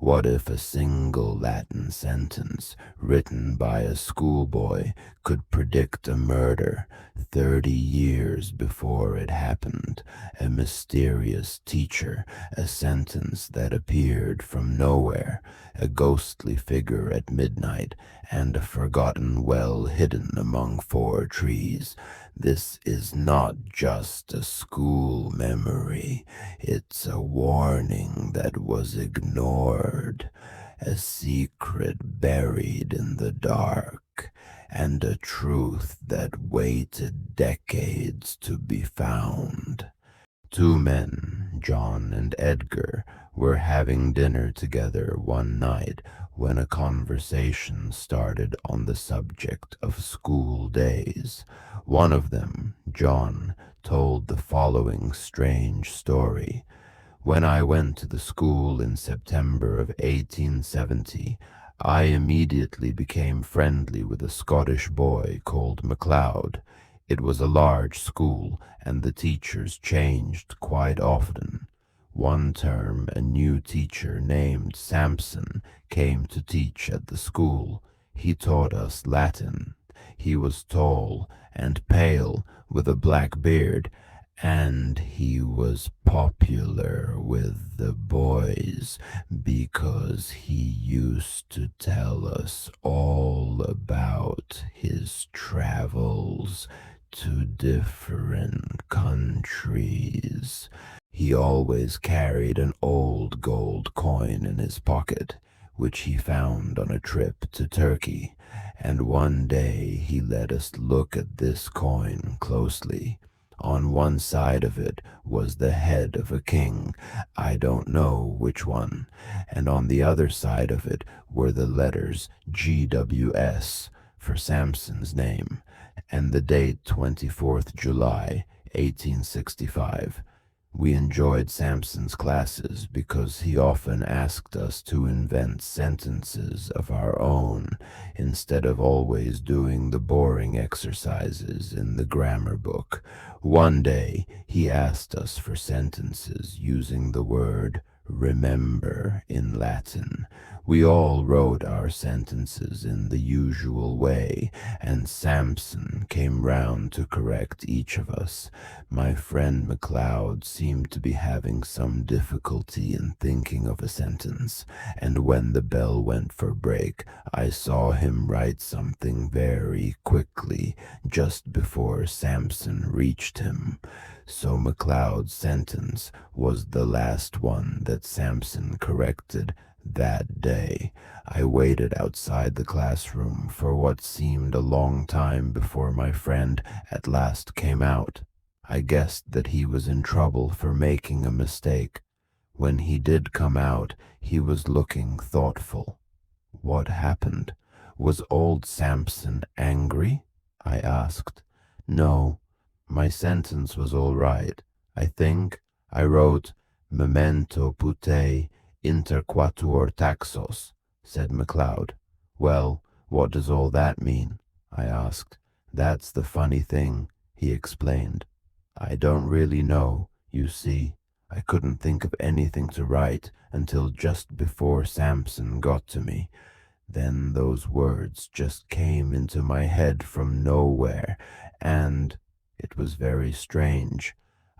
What if a single Latin sentence written by a schoolboy could predict a murder 30 years before it happened? A mysterious teacher, a sentence that appeared from nowhere, a ghostly figure at midnight, and a forgotten well hidden among 4 trees. This is not just a school memory. It's a warning that was ignored, a secret buried in the dark, and a truth that waited decades to be found. 2 men, John and Edgar, were having dinner together one night when a conversation started on the subject of school days. One of them, John, told the following strange story. When I went to the school in September of 1870, I immediately became friendly with a Scottish boy called MacLeod. It was a large school, and the teachers changed quite often. One term, a new teacher named Sampson came to teach at the school. He taught us Latin. He was tall and pale, with a black beard, and he was popular with the boys because he used to tell us all about his travels to different countries. He always carried an old gold coin in his pocket, which he found on a trip to Turkey, and one day he let us look at this coin closely. On one side of it was the head of a king, I don't know which one, and on the other side of it were the letters GWS for Samson's name, and the date 24th July, 1865. We enjoyed Samson's classes because he often asked us to invent sentences of our own instead of always doing the boring exercises in the grammar book. One day he asked us for sentences using the word remember in Latin. We all wrote our sentences in the usual way, and Samson came round to correct each of us. My friend MacLeod seemed to be having some difficulty in thinking of a sentence, and when the bell went for break, I saw him write something very quickly just before Samson reached him. So MacLeod's sentence was the last one that Samson corrected that day. I waited outside the classroom for what seemed a long time before my friend at last came out. I guessed that he was in trouble for making a mistake. When he did come out, he was looking thoughtful. What happened? Was old Samson angry? I asked. No, my sentence was all right. I think I wrote memento puttae interquatuor taxos, said MacLeod. Well, what does all that mean? I asked. That's the funny thing, he explained. I don't really know, you see. I couldn't think of anything to write until just before Samson got to me. Then those words just came into my head from nowhere, and it was very strange.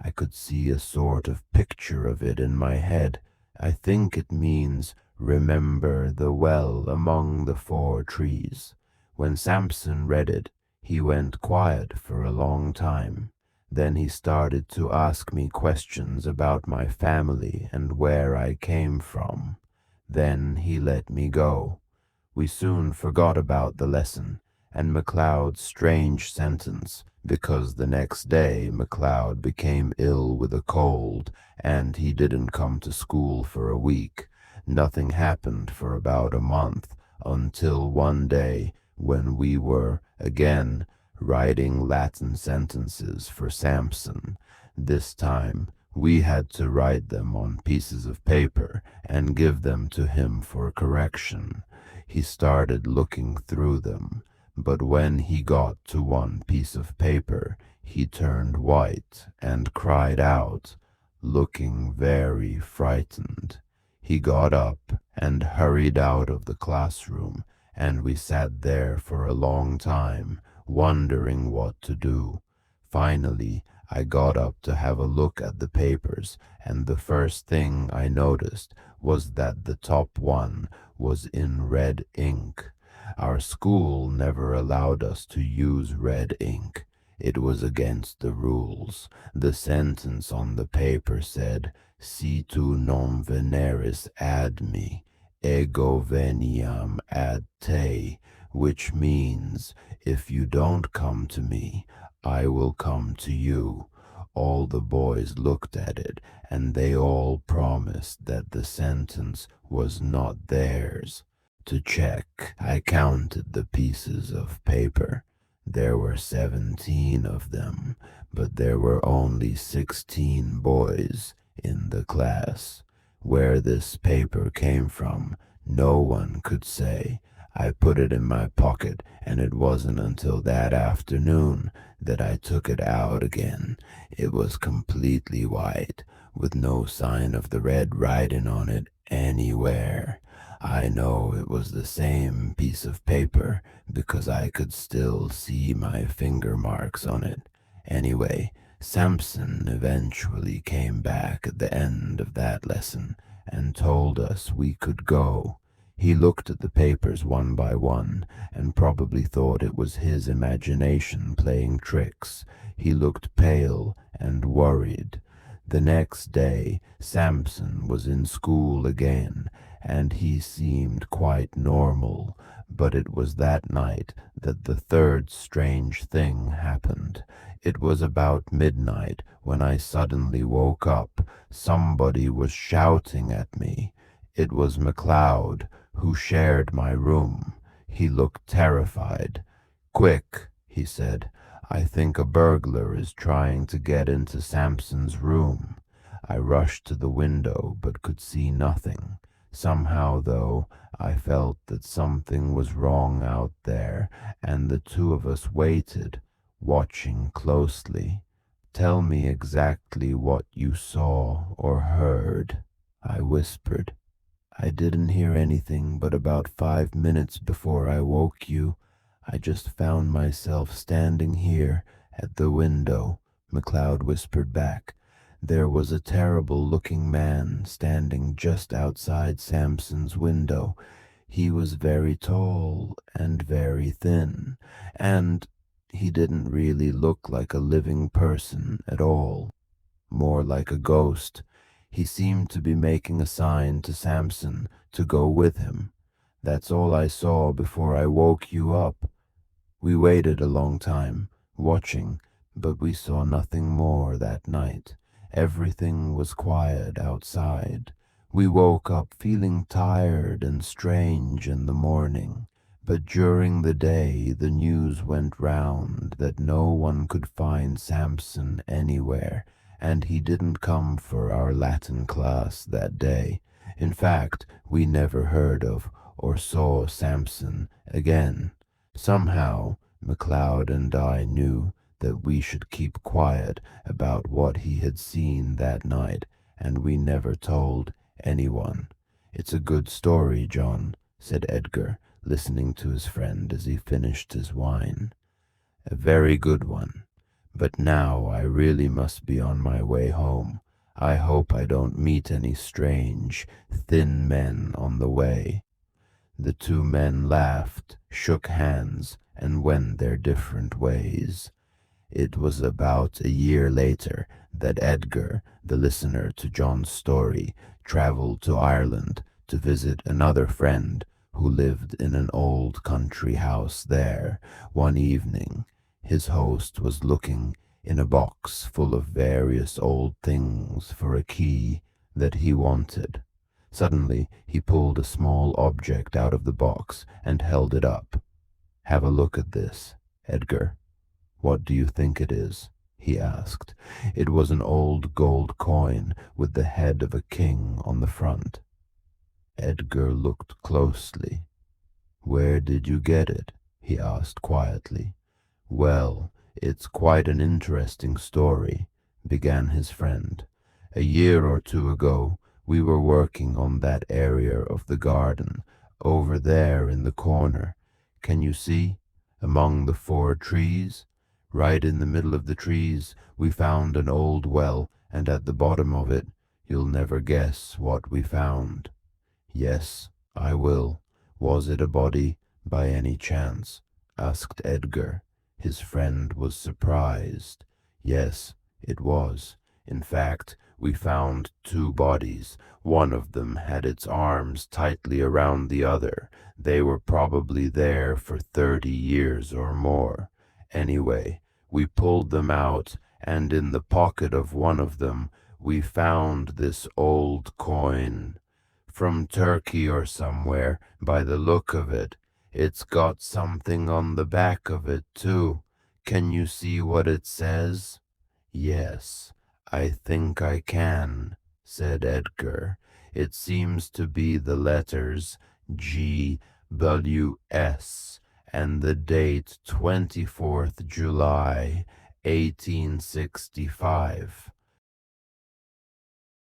I could see a sort of picture of it in my head. I think it means remember the well among the 4 trees. When Samson read it, he went quiet for a long time. Then he started to ask me questions about my family and where I came from. Then he let me go. We soon forgot about the lesson and MacLeod's strange sentence, because the next day MacLeod became ill with a cold, and he didn't come to school for a week. Nothing happened for about a month, until one day when we were, again, writing Latin sentences for Samson. This time we had to write them on pieces of paper and give them to him for correction. He started looking through them, but when he got to one piece of paper, he turned white and cried out, looking very frightened. He got up and hurried out of the classroom, and we sat there for a long time, wondering what to do. Finally, I got up to have a look at the papers, and the first thing I noticed was that the top one was in red ink. Our school never allowed us to use red ink. It was against the rules. The sentence on the paper said, "Si tu non veneris ad me, ego veniam ad te," which means, "If you don't come to me, I will come to you." All the boys looked at it, and they all promised that the sentence was not theirs. To check, I counted the pieces of paper. There were 17 of them, but there were only 16 boys in the class. Where this paper came from, no one could say. I put it in my pocket, and it wasn't until that afternoon that I took it out again. It was completely white, with no sign of the red writing on it anywhere. I know it was the same piece of paper because I could still see my finger marks on it. Anyway, Samson eventually came back at the end of that lesson and told us we could go. He looked at the papers one by one and probably thought it was his imagination playing tricks. He looked pale and worried. The next day, Samson was in school again, and he seemed quite normal, but it was that night that the third strange thing happened. It was about midnight when I suddenly woke up. Somebody was shouting at me. It was McLeod, who shared my room. He looked terrified. "Quick," he said. "I think a burglar is trying to get into Samson's room." I rushed to the window but could see nothing. Somehow, though, I felt that something was wrong out there, and the two of us waited, watching closely. "Tell me exactly what you saw or heard," I whispered. "I didn't hear anything, but about 5 minutes before I woke you, I just found myself standing here at the window," McLeod whispered back. "There was a terrible-looking man standing just outside Samson's window. He was very tall and very thin, and he didn't really look like a living person at all, more like a ghost. He seemed to be making a sign to Samson to go with him. That's all I saw before I woke you up." We waited a long time, watching, but we saw nothing more that night. Everything was quiet outside. We woke up feeling tired and strange in the morning, but during the day the news went round that no one could find Samson anywhere, and he didn't come for our Latin class that day. In fact, we never heard of or saw Samson again. Somehow, McLeod and I knew that we should keep quiet about what he had seen that night, and we never told anyone. "It's a good story, John," said Edgar, listening to his friend as he finished his wine. "A very good one. But now I really must be on my way home. I hope I don't meet any strange, thin men on the way." The two men laughed, shook hands, and went their different ways. It was about a year later that Edgar, the listener to John's story, traveled to Ireland to visit another friend who lived in an old country house there. One evening, his host was looking in a box full of various old things for a key that he wanted. Suddenly, he pulled a small object out of the box and held it up. "Have a look at this, Edgar. What do you think it is?" he asked. It was an old gold coin with the head of a king on the front. Edgar looked closely. "Where did you get it?" he asked quietly. "Well, it's quite an interesting story," began his friend. "A year or two ago, We were working on that area of the garden, over there in the corner. Can you see? Among the 4 trees? Right in the middle of the trees, we found an old well, and at the bottom of it, you'll never guess what we found." "Yes, I will. Was it a body, by any chance?" asked Edgar. His friend was surprised. "Yes, it was. In fact, we found 2 bodies. One of them had its arms tightly around the other. They were probably there for 30 years or more. Anyway, we pulled them out, and in the pocket of one of them, we found this old coin. From Turkey or somewhere, by the look of it. It's got something on the back of it, too. Can you see what it says?" "Yes, I think I can," said Edgar. "It seems to be the letters GWS and the date 24th July, 1865.